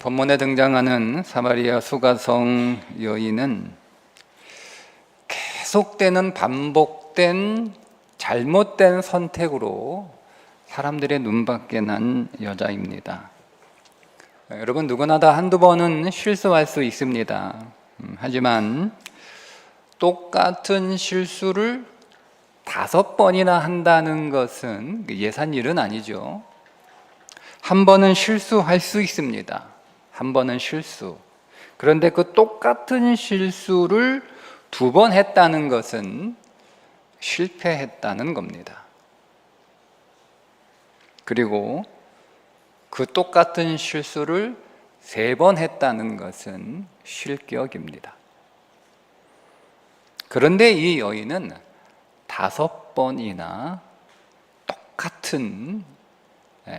본문에 등장하는 사마리아 수가성 여인은 계속되는 반복된 잘못된 선택으로 사람들의 눈밖에 난 여자입니다. 여러분, 누구나 다 한두 번은 실수할 수 있습니다. 하지만 똑같은 실수를 5번이나 한다는 것은 예산 일은 아니죠. 한 번은 실수할 수 있습니다. 한 번은 실수. 그런데 그 똑같은 실수를 2번 했다는 것은 실패했다는 겁니다. 그리고 그 똑같은 실수를 3번 했다는 것은 실격입니다. 그런데 이 여인은 5번이나 똑같은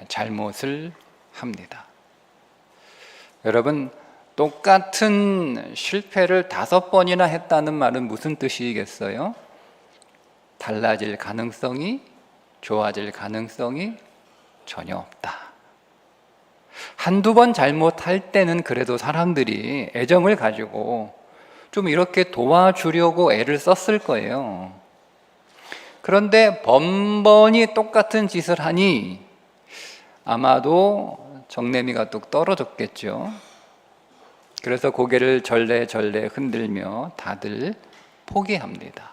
잘못을 합니다. 여러분, 똑같은 실패를 5번이나 했다는 말은 무슨 뜻이겠어요? 달라질 가능성이, 좋아질 가능성이 전혀 없다. 한두 번 잘못할 때는 그래도 사람들이 애정을 가지고 좀 이렇게 도와주려고 애를 썼을 거예요. 그런데 번번이 똑같은 짓을 하니 아마도 정내미가 뚝 떨어졌겠죠. 그래서 고개를 절레절레 흔들며 다들 포기합니다.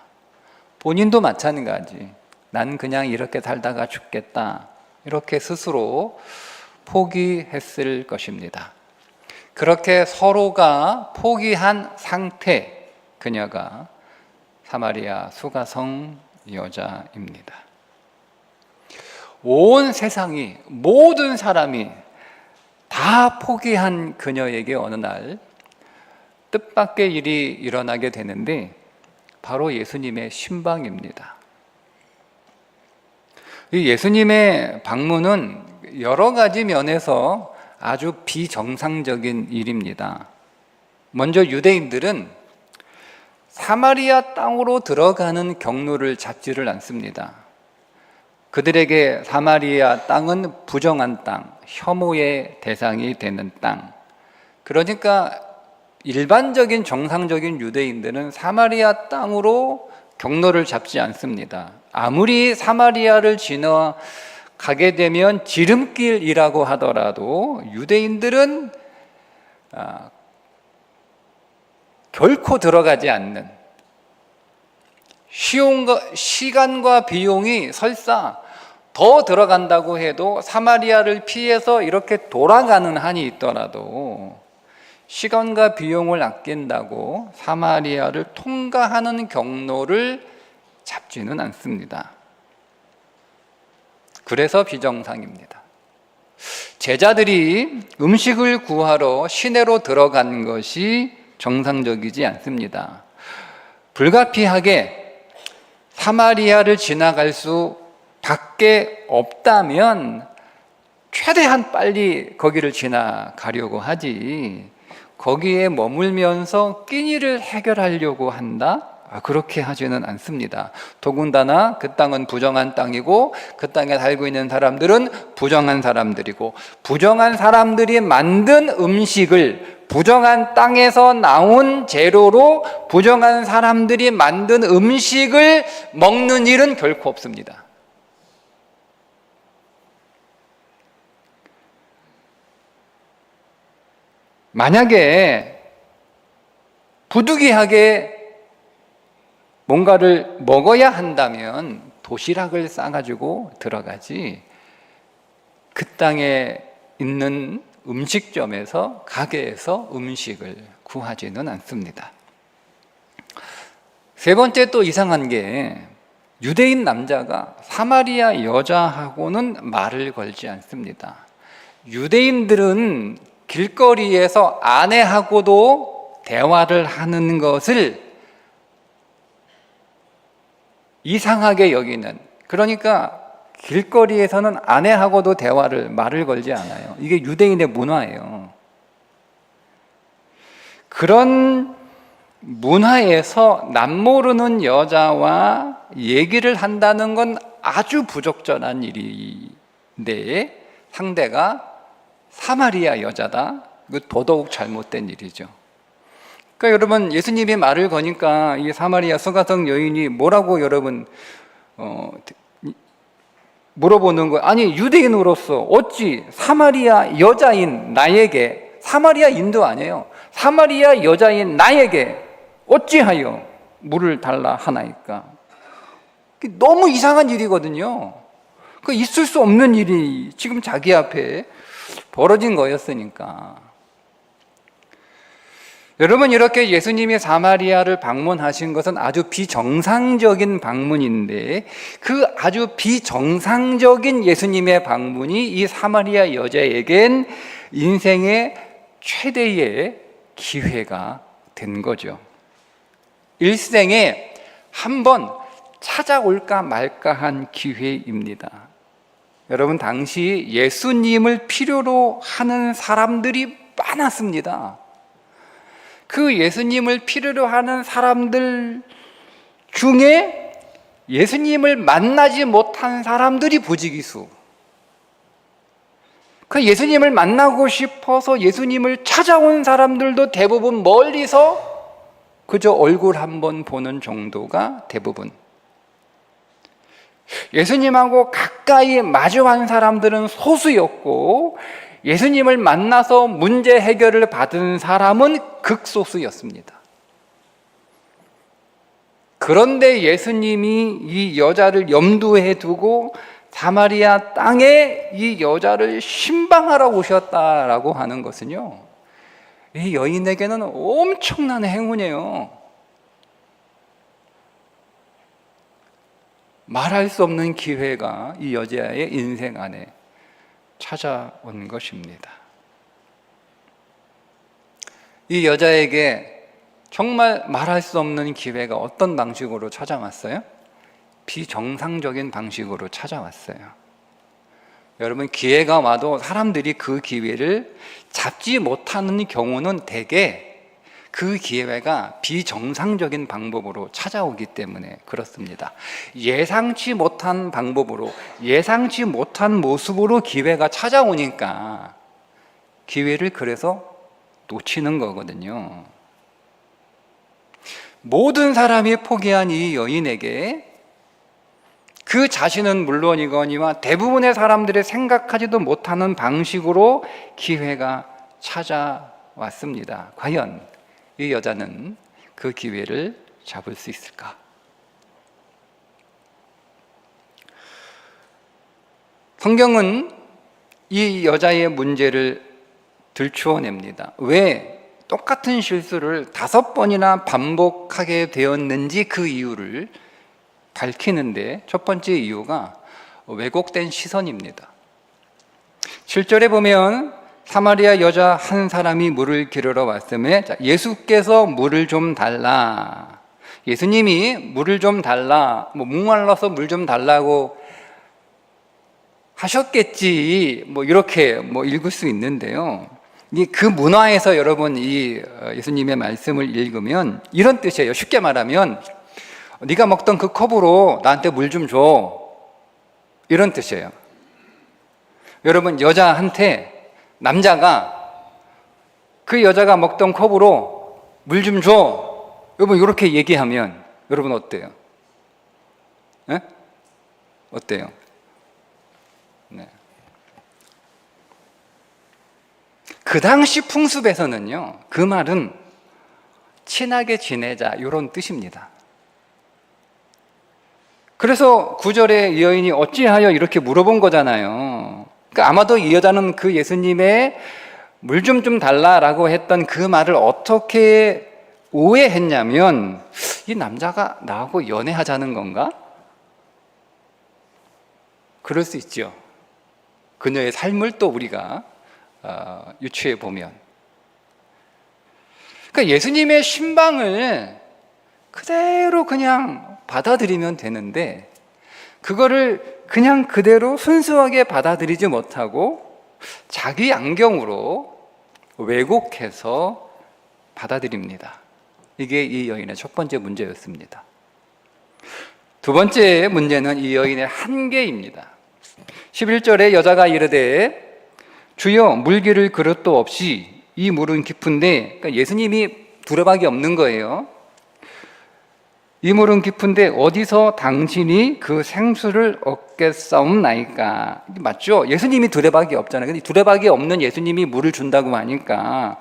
본인도 마찬가지. 난 그냥 이렇게 살다가 죽겠다. 이렇게 스스로 포기했을 것입니다. 그렇게 서로가 포기한 상태, 그녀가 사마리아 수가성 여자입니다. 온 세상이, 모든 사람이 다 포기한 그녀에게 어느 날 뜻밖의 일이 일어나게 되는데 바로 예수님의 신방입니다. 이 예수님의 방문은 여러 가지 면에서 아주 비정상적인 일입니다. 먼저 유대인들은 사마리아 땅으로 들어가는 경로를 잡지를 않습니다. 그들에게 사마리아 땅은 부정한 땅, 혐오의 대상이 되는 땅. 그러니까 일반적인 정상적인 유대인들은 사마리아 땅으로 경로를 잡지 않습니다. 아무리 사마리아를 지나가게 되면 지름길이라고 하더라도 유대인들은 결코 들어가지 않는, 시간과 비용이 설사 더 들어간다고 해도 사마리아를 피해서 이렇게 돌아가는 한이 있더라도 시간과 비용을 아낀다고 사마리아를 통과하는 경로를 잡지는 않습니다. 그래서 비정상입니다. 제자들이 음식을 구하러 시내로 들어간 것이 정상적이지 않습니다. 불가피하게 사마리아를 지나갈 수 밖에 없다면 최대한 빨리 거기를 지나가려고 하지, 거기에 머물면서 끼니를 해결하려고 한다? 그렇게 하지는 않습니다. 더군다나 그 땅은 부정한 땅이고 그 땅에 살고 있는 사람들은 부정한 사람들이고, 부정한 사람들이 만든 음식을, 부정한 땅에서 나온 재료로 부정한 사람들이 만든 음식을 먹는 일은 결코 없습니다. 만약에 부득이하게 뭔가를 먹어야 한다면 도시락을 싸가지고 들어가지, 그 땅에 있는 음식점에서, 가게에서 음식을 구하지는 않습니다. 3번째, 또 이상한 게 유대인 남자가 사마리아 여자하고는 말을 걸지 않습니다. 유대인들은 길거리에서 아내하고도 대화를 하는 것을 이상하게 여기는, 그러니까 길거리에서는 아내하고도 말을 걸지 않아요. 이게 유대인의 문화예요. 그런 문화에서 남모르는 여자와 얘기를 한다는 건 아주 부적절한 일인데, 상대가 사마리아 여자다. 이거 더더욱 잘못된 일이죠. 그러니까 여러분, 예수님이 말을 거니까 이 사마리아 수가성 여인이 뭐라고 여러분 물어보는 거예요. 아니, 유대인으로서 어찌 사마리아 여자인 나에게, 사마리아인도 아니에요, 사마리아 여자인 나에게 어찌하여 물을 달라 하나이까? 너무 이상한 일이거든요. 그 있을 수 없는 일이 지금 자기 앞에 벌어진 거였으니까. 여러분, 이렇게 예수님이 사마리아를 방문하신 것은 아주 비정상적인 방문인데, 그 아주 비정상적인 예수님의 방문이 이 사마리아 여자에겐 인생의 최대의 기회가 된 거죠. 일생에 한 번 찾아올까 말까 한 기회입니다. 여러분, 당시 예수님을 필요로 하는 사람들이 많았습니다. 그 예수님을 필요로 하는 사람들 중에 예수님을 만나지 못한 사람들이 부지기수. 그 예수님을 만나고 싶어서 예수님을 찾아온 사람들도 대부분 멀리서 그저 얼굴 한번 보는 정도가 대부분. 예수님하고 가까이 마주한 사람들은 소수였고, 예수님을 만나서 문제 해결을 받은 사람은 극소수였습니다. 그런데 예수님이 이 여자를 염두에 두고 사마리아 땅에 이 여자를 신방하러 오셨다라고 하는 것은요, 이 여인에게는 엄청난 행운이에요. 말할 수 없는 기회가 이 여자의 인생 안에 찾아온 것입니다. 이 여자에게 정말 말할 수 없는 기회가 어떤 방식으로 찾아왔어요? 비정상적인 방식으로 찾아왔어요. 여러분, 기회가 와도 사람들이 그 기회를 잡지 못하는 경우는 대개 그 기회가 비정상적인 방법으로 찾아오기 때문에 그렇습니다. 예상치 못한 방법으로, 예상치 못한 모습으로 기회가 찾아오니까 기회를 그래서 놓치는 거거든요. 모든 사람이 포기한 이 여인에게 그 자신은 물론이거니와 대부분의 사람들이 생각하지도 못하는 방식으로 기회가 찾아왔습니다. 과연 이 여자는 그 기회를 잡을 수 있을까? 성경은 이 여자의 문제를 들추어냅니다. 왜 똑같은 실수를 5번이나 반복하게 되었는지 그 이유를 밝히는데, 첫 번째 이유가 왜곡된 시선입니다. 7절에 보면 사마리아 여자 한 사람이 물을 기르러 왔음에 예수께서 물을 좀 달라, 예수님이 물을 좀 달라, 목말라서 물 좀 달라고 하셨겠지, 이렇게 읽을 수 있는데요. 그 문화에서 여러분, 이 예수님의 말씀을 읽으면 이런 뜻이에요. 쉽게 말하면 네가 먹던 그 컵으로 나한테 물 좀 줘, 이런 뜻이에요. 여러분, 여자한테 남자가 그 여자가 먹던 컵으로 물 좀 줘, 여러분, 이렇게 얘기하면 여러분 어때요? 네? 어때요? 네. 그 당시 풍습에서는요, 그 말은 친하게 지내자, 이런 뜻입니다. 그래서 9절에 이 여인이 어찌하여 이렇게 물어본 거잖아요. 그러니까 아마도 이 여자는 그 예수님의 물 좀 달라라고 했던 그 말을 어떻게 오해했냐면, 이 남자가 나하고 연애하자는 건가? 그럴 수 있죠. 그녀의 삶을 또 우리가 유추해 보면. 그러니까 예수님의 신방을 그대로 그냥 받아들이면 되는데, 그거를 그냥 그대로 순수하게 받아들이지 못하고 자기 안경으로 왜곡해서 받아들입니다. 이게 이 여인의 첫 번째 문제였습니다. 두 번째 문제는 이 여인의 한계입니다. 11절에 여자가 이르되 주여 물기를 그릇도 없이 이 물은 깊은데, 그러니까 예수님이 두레박이 없는 거예요. 이 물은 깊은데 어디서 당신이 그 생수를 얻겠사옵나이까? 맞죠? 예수님이 두레박이 없잖아요. 근데 두레박이 없는 예수님이 물을 준다고 하니까,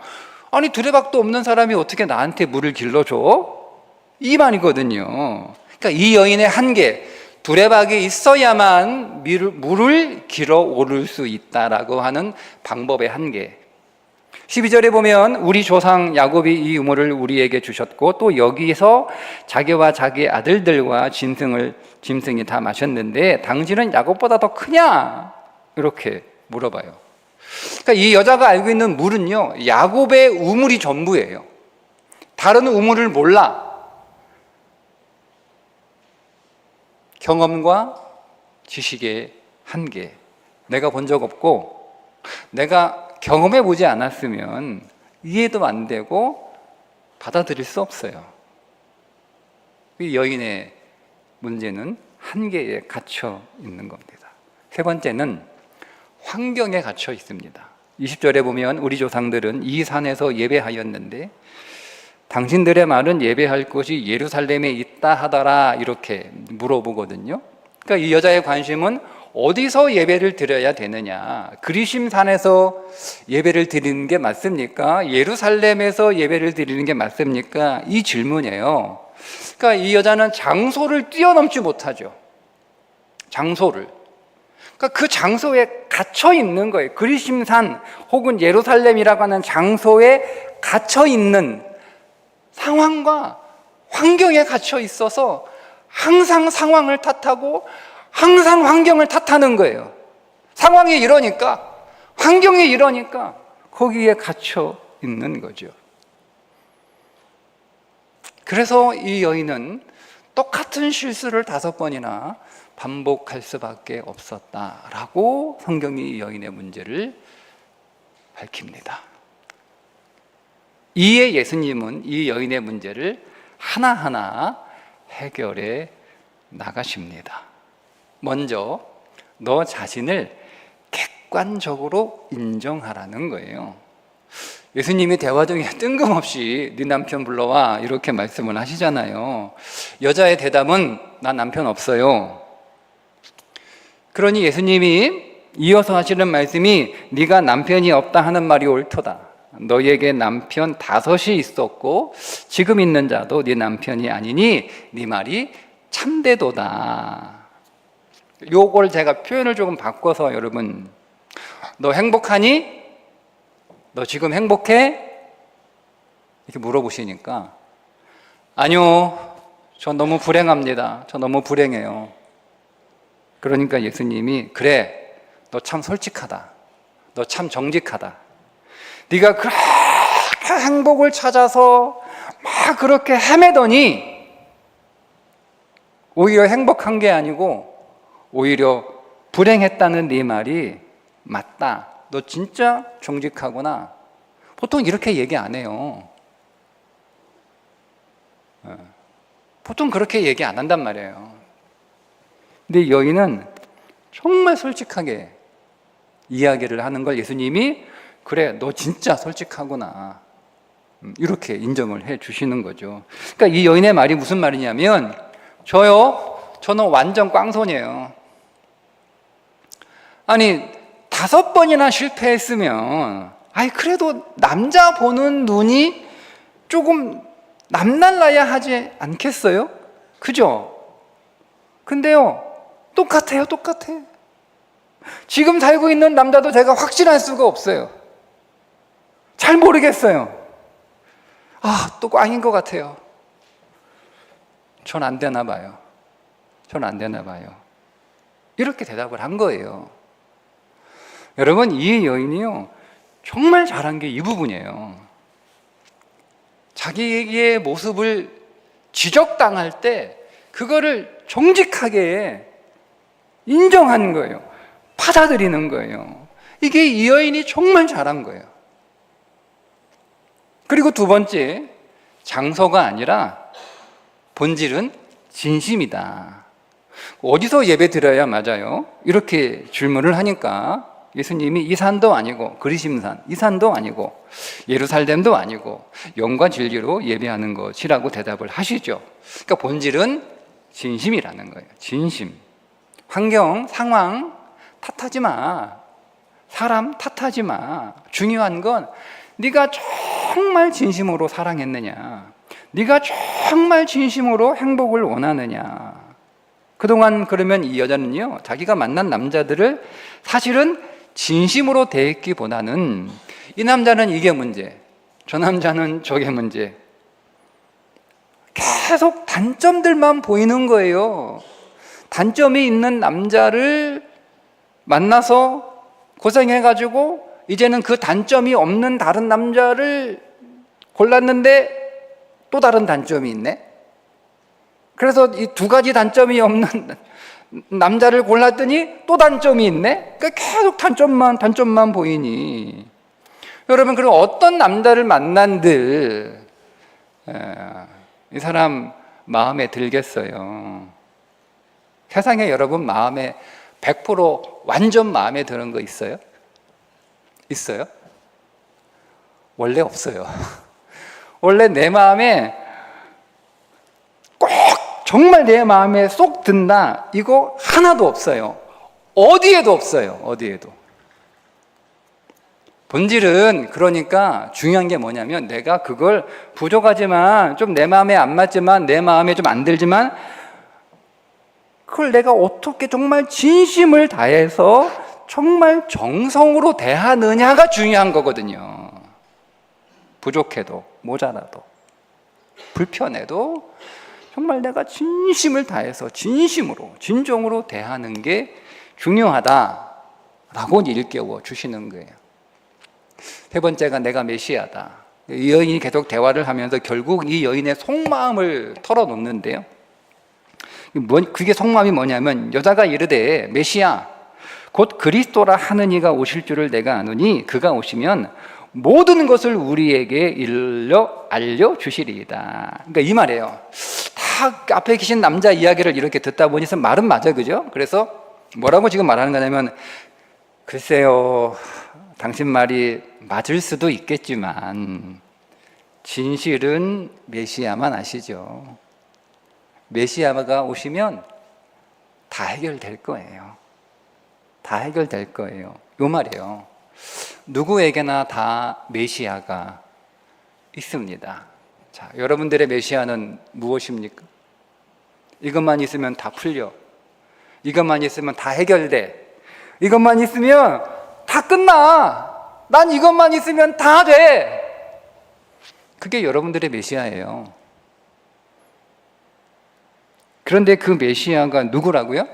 아니 두레박도 없는 사람이 어떻게 나한테 물을 길러줘? 이 말이거든요. 그러니까 이 여인의 한계, 두레박이 있어야만 물을 길어 오를 수 있다라고 하는 방법의 한계. 12절에 보면 우리 조상 야곱이 이 우물을 우리에게 주셨고 또 여기서 자기와 자기 아들들과 짐승이 다 마셨는데 당신은 야곱보다 더 크냐? 이렇게 물어봐요. 그러니까 이 여자가 알고 있는 물은요, 야곱의 우물이 전부예요. 다른 우물을 몰라. 경험과 지식의 한계. 내가 본 적 없고 내가 경험해 보지 않았으면 이해도 안 되고 받아들일 수 없어요. 이 여인의 문제는 한계에 갇혀 있는 겁니다. 세 번째는 환경에 갇혀 있습니다. 20절에 보면 우리 조상들은 이 산에서 예배하였는데 당신들의 말은 예배할 곳이 예루살렘에 있다 하더라, 이렇게 물어보거든요. 그러니까 이 여자의 관심은 어디서 예배를 드려야 되느냐, 그리심산에서 예배를 드리는 게 맞습니까? 예루살렘에서 예배를 드리는 게 맞습니까? 이 질문이에요. 그러니까 이 여자는 장소를 뛰어넘지 못하죠. 장소를. 그러니까 그 장소에 갇혀 있는 거예요. 그리심산 혹은 예루살렘이라고 하는 장소에 갇혀 있는 상황과 환경에 갇혀 있어서 항상 상황을 탓하고 항상 환경을 탓하는 거예요. 상황이 이러니까, 환경이 이러니까 거기에 갇혀 있는 거죠. 그래서 이 여인은 똑같은 실수를 5번이나 반복할 수밖에 없었다라고 성경이 이 여인의 문제를 밝힙니다. 이에 예수님은 이 여인의 문제를 하나하나 해결해 나가십니다. 먼저 너 자신을 객관적으로 인정하라는 거예요. 예수님이 대화 중에 뜬금없이 네 남편 불러와 이렇게 말씀을 하시잖아요. 여자의 대답은 난 남편 없어요. 그러니 예수님이 이어서 하시는 말씀이 네가 남편이 없다 하는 말이 옳도다. 너에게 남편 5이 있었고 지금 있는 자도 네 남편이 아니니 네 말이 참되도다. 요걸 제가 표현을 조금 바꿔서 여러분, 너 행복하니? 너 지금 행복해? 이렇게 물어보시니까 아니요, 저 너무 불행합니다. 저 너무 불행해요. 그러니까 예수님이 그래, 너 참 솔직하다. 너 참 정직하다. 네가 그렇게 행복을 찾아서 막 그렇게 헤매더니 오히려 행복한 게 아니고 오히려 불행했다는 네 말이 맞다. 너 진짜 정직하구나. 보통 이렇게 얘기 안 해요. 보통 그렇게 얘기 안 한단 말이에요. 근데 여인은 정말 솔직하게 이야기를 하는 걸 예수님이 그래, 너 진짜 솔직하구나, 이렇게 인정을 해 주시는 거죠. 그러니까 이 여인의 말이 무슨 말이냐면 저는 완전 꽝손이에요. 아니 5번이나 실패했으면 그래도 남자 보는 눈이 조금 남달라야 하지 않겠어요? 그죠? 근데요, 똑같아요. 지금 살고 있는 남자도 제가 확신할 수가 없어요. 잘 모르겠어요. 또 꽝인 것 같아요. 전 안 되나 봐요. 이렇게 대답을 한 거예요. 여러분, 이 여인이요, 정말 잘한 게 이 부분이에요. 자기의 모습을 지적당할 때 그거를 정직하게 인정하는 거예요. 받아들이는 거예요. 이게 이 여인이 정말 잘한 거예요. 그리고 두 번째, 장소가 아니라 본질은 진심이다. 어디서 예배 드려야 맞아요? 이렇게 질문을 하니까 예수님이 이 산도 아니고 그리심산, 이 산도 아니고 예루살렘도 아니고 영과 진리로 예배하는 것이라고 대답을 하시죠. 그러니까 본질은 진심이라는 거예요. 진심. 환경, 상황 탓하지 마. 사람 탓하지 마. 중요한 건 네가 정말 진심으로 사랑했느냐, 네가 정말 진심으로 행복을 원하느냐. 그동안 그러면 이 여자는요, 자기가 만난 남자들을 사실은 진심으로 대했기보다는 이 남자는 이게 문제, 저 남자는 저게 문제, 계속 단점들만 보이는 거예요. 단점이 있는 남자를 만나서 고생해가지고 이제는 그 단점이 없는 다른 남자를 골랐는데 또 다른 단점이 있네. 그래서 이 두 가지 단점이 없는 남자를 골랐더니 또 단점이 있네. 그러니까 계속 단점만 보이니. 여러분, 그럼 어떤 남자를 만난들 이 사람 마음에 들겠어요? 세상에 여러분 마음에 100% 완전 마음에 드는 거 있어요? 있어요? 원래 없어요. 원래 내 마음에 꼭 정말 내 마음에 쏙 든다, 이거 하나도 없어요. 어디에도 없어요. 어디에도. 본질은, 그러니까 중요한 게 뭐냐면, 내가 그걸 부족하지만 좀 내 마음에 안 맞지만 내 마음에 좀 안 들지만 그걸 내가 어떻게 정말 진심을 다해서 정말 정성으로 대하느냐가 중요한 거거든요. 부족해도 모자라도 불편해도 정말 내가 진심을 다해서 진심으로 진정으로 대하는 게 중요하다라고 일깨워 주시는 거예요. 세 번째가 내가 메시아다. 이 여인이 계속 대화를 하면서 결국 이 여인의 속마음을 털어놓는데요. 그게 속마음이 뭐냐면, 여자가 이르되 메시아 곧 그리스도라 하는 이가 오실 줄을 내가 아노니 그가 오시면 모든 것을 우리에게 알려주시리이다. 그러니까 이 말이에요. 다 앞에 계신 남자 이야기를 이렇게 듣다 보니 말은 맞아, 그죠? 그래서 뭐라고 지금 말하는 거냐면, 글쎄요, 당신 말이 맞을 수도 있겠지만 진실은 메시아만 아시죠. 메시아가 오시면 다 해결될 거예요. 다 해결될 거예요. 요 말이에요. 누구에게나 다 메시아가 있습니다. 자, 여러분들의 메시아는 무엇입니까? 이것만 있으면 다 풀려. 이것만 있으면 다 해결돼. 이것만 있으면 다 끝나. 난 이것만 있으면 다 돼. 그게 여러분들의 메시아예요. 그런데 그 메시아가 누구라고요?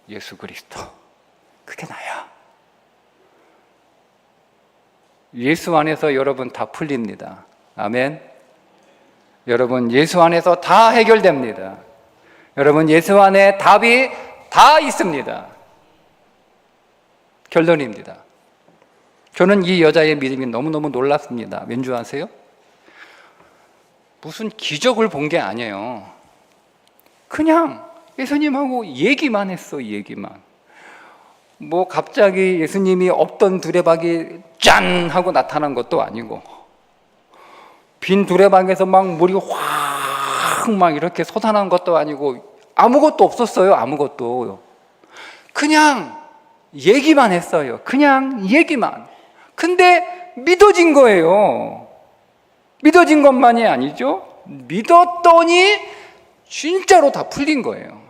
예수 그리스도. 그게 나야. 예수 안에서 여러분 다 풀립니다. 아멘. 여러분 예수 안에서 다 해결됩니다. 여러분 예수 안에 답이 다 있습니다. 결론입니다. 저는 이 여자의 믿음이 너무너무 놀랐습니다. 왠 줄 아세요? 무슨 기적을 본 게 아니에요. 그냥 예수님하고 얘기만 했어. 얘기만. 뭐 갑자기 예수님이 없던 두레박이 짠 하고 나타난 것도 아니고, 빈 두레박에서 막 물이 확 막 이렇게 솟아난 것도 아니고, 아무것도 없었어요. 아무것도. 그냥 얘기만 했어요. 그냥 얘기만. 근데 믿어진 거예요. 믿어진 것만이 아니죠. 믿었더니 진짜로 다 풀린 거예요.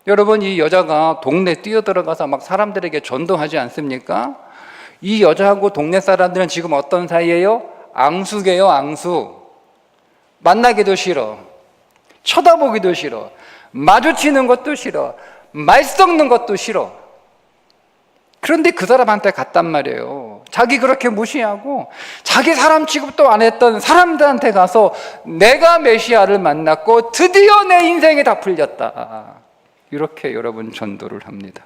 여러분, 이 여자가 동네 뛰어들어가서 막 사람들에게 전도하지 않습니까? 이 여자하고 동네 사람들은 지금 어떤 사이예요? 앙숙이에요. 앙숙. 만나기도 싫어. 쳐다보기도 싫어. 마주치는 것도 싫어. 말 섞는 것도 싫어. 그런데 그 사람한테 갔단 말이에요. 자기 그렇게 무시하고 자기 사람 취급도 안 했던 사람들한테 가서 내가 메시아를 만났고 드디어 내 인생이 다 풀렸다. 이렇게 여러분 전도를 합니다.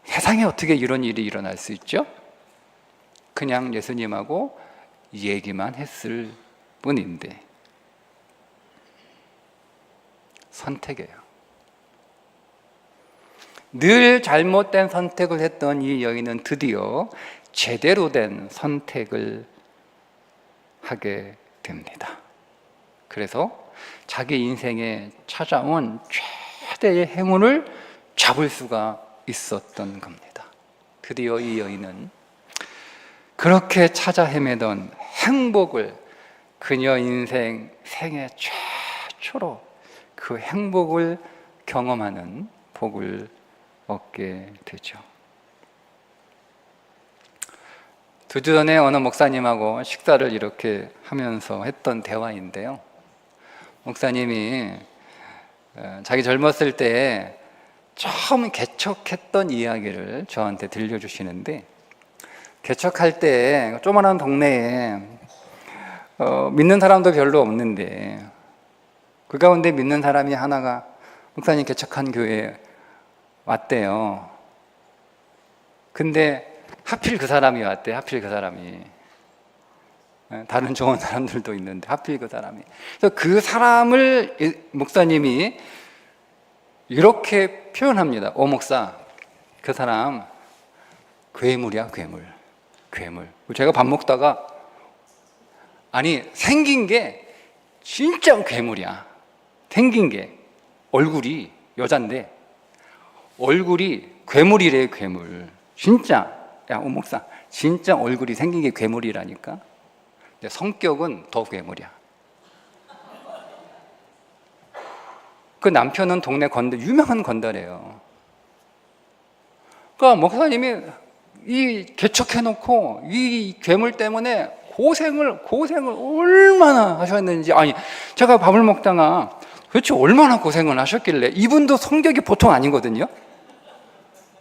세상에 어떻게 이런 일이 일어날 수 있죠? 그냥 예수님하고 얘기만 했을 뿐인데. 선택이에요. 늘 잘못된 선택을 했던 이 여인은 드디어 제대로 된 선택을 하게 됩니다. 그래서 자기 인생에 찾아온 최대의 행운을 잡을 수가 있었던 겁니다. 드디어 이 여인은 그렇게 찾아 헤매던 행복을 그녀 인생 생애 최초로 그 행복을 경험하는 복을 얻게 되죠. 2주 전에 어느 목사님하고 식사를 이렇게 하면서 했던 대화인데요. 목사님이 자기 젊었을 때 처음 개척했던 이야기를 저한테 들려주시는데, 개척할 때 조그마한 동네에 믿는 사람도 별로 없는데 그 가운데 믿는 사람이 하나가 목사님 개척한 교회에 왔대요. 근데 하필 그 사람이 왔대. 하필 그 사람이. 다른 좋은 사람들도 있는데 하필 그 사람이. 그래서 그 사람을 목사님이 이렇게 표현합니다. 오 목사, 그 사람 괴물이야, 괴물. 괴물. 제가 밥 먹다가 아니 생긴 게 진짜 괴물이야. 생긴 게 얼굴이 여잔데 얼굴이 괴물이래. 괴물. 진짜. 야, 오 목사, 진짜 얼굴이 생긴 게 괴물이라니까. 근데 성격은 더 괴물이야. 그 남편은 동네 건달, 유명한 건달이에요. 그러니까 목사님이 이 개척해놓고 이 괴물 때문에 고생을 얼마나 하셨는지. 아니, 제가 밥을 먹다가 도대체 얼마나 고생을 하셨길래. 이분도 성격이 보통 아니거든요.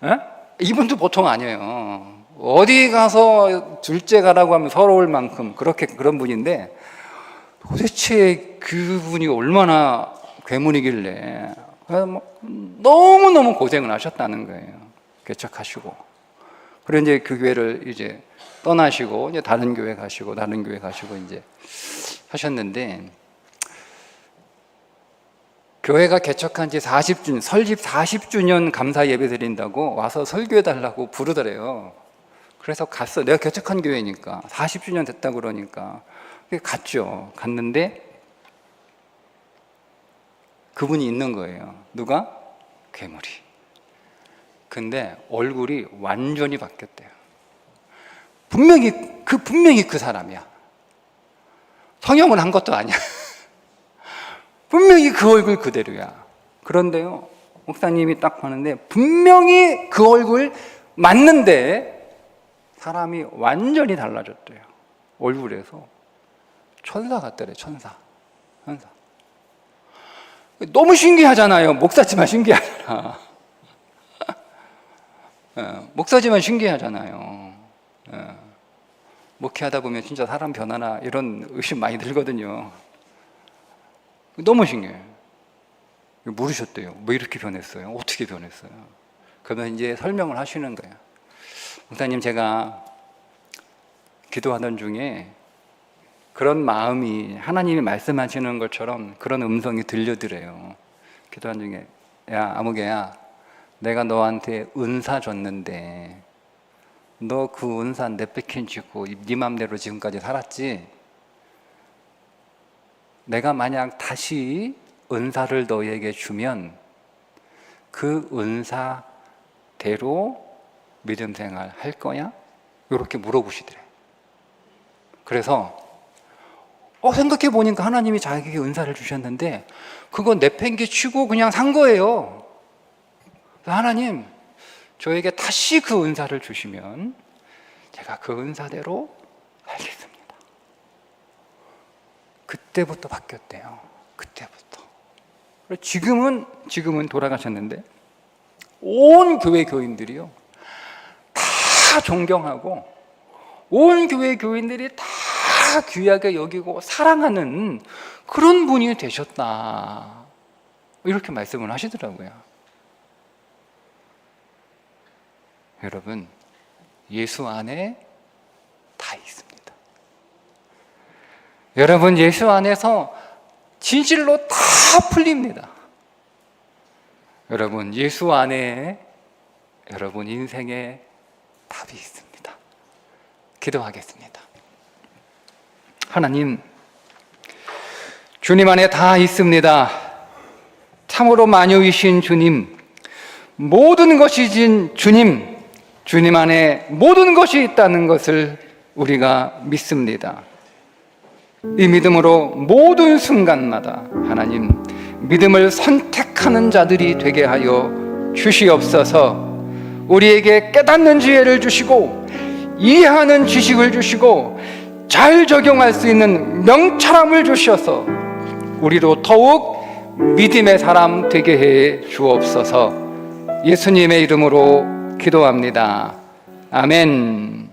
에? 이분도 보통 아니에요. 어디 가서 둘째 가라고 하면 서러울 만큼 그런 분인데, 도대체 그분이 얼마나 괴물이길래 너무너무 고생을 하셨다는 거예요. 개척하시고. 그리고 이제 그 교회를 이제 떠나시고 이제 다른 교회 가시고 이제 하셨는데, 교회가 개척한 지 40주년, 설립 40주년 감사 예배 드린다고 와서 설교해 달라고 부르더래요. 그래서 갔어. 내가 개척한 교회니까 40주년 됐다고 그러니까 갔죠. 갔는데 그분이 있는 거예요. 누가? 괴물이. 근데 얼굴이 완전히 바뀌었대요. 분명히 그 사람이야. 성형을 한 것도 아니야. 분명히 그 얼굴 그대로야. 그런데요, 목사님이 딱 보는데 분명히 그 얼굴 맞는데 사람이 완전히 달라졌대요. 얼굴에서 천사 같더래. 천사. 너무 신기하잖아요. 목사지만 신기하잖아. 목사지만 신기하잖아요. 목회하다 보면 진짜 사람 변하나 이런 의심 많이 들거든요. 너무 신기해요. 물으셨대요. 뭐 이렇게 변했어요? 어떻게 변했어요? 그러면 이제 설명을 하시는 거예요. 목사님, 제가 기도하던 중에 그런 마음이 하나님이 말씀하시는 것처럼 그런 음성이 들려드려요. 기도하는 중에, 야 아무개야, 내가 너한테 은사 줬는데 너 그 은사 내뺏긴지고 네 맘대로 지금까지 살았지? 내가 만약 다시 은사를 너에게 주면 그 은사대로 믿음 생활 할 거야? 이렇게 물어보시더래. 그래서 생각해 보니까 하나님이 자기에게 은사를 주셨는데 그거 내팽개치고 그냥 산 거예요. 하나님, 저에게 다시 그 은사를 주시면 제가 그 은사대로 살겠습니다. 그때부터 바뀌었대요. 그때부터. 지금은 돌아가셨는데 온 교회 교인들이요 다 존경하고 온 교회 교인들이 다 귀하게 여기고 사랑하는 그런 분이 되셨다. 이렇게 말씀을 하시더라고요. 여러분, 예수 안에 다 있습니다. 여러분, 예수 안에서 진실로 다 풀립니다. 여러분, 예수 안에 여러분 인생에 답이 있습니다. 기도하겠습니다. 하나님, 주님 안에 다 있습니다. 참으로 만유이신 주님, 모든 것이신 주님, 주님 안에 모든 것이 있다는 것을 우리가 믿습니다. 이 믿음으로 모든 순간마다 하나님, 믿음을 선택하는 자들이 되게 하여 주시옵소서. 우리에게 깨닫는 지혜를 주시고 이해하는 지식을 주시고 잘 적용할 수 있는 명철함을 주셔서 우리도 더욱 믿음의 사람 되게 해 주옵소서. 예수님의 이름으로 기도합니다. 아멘.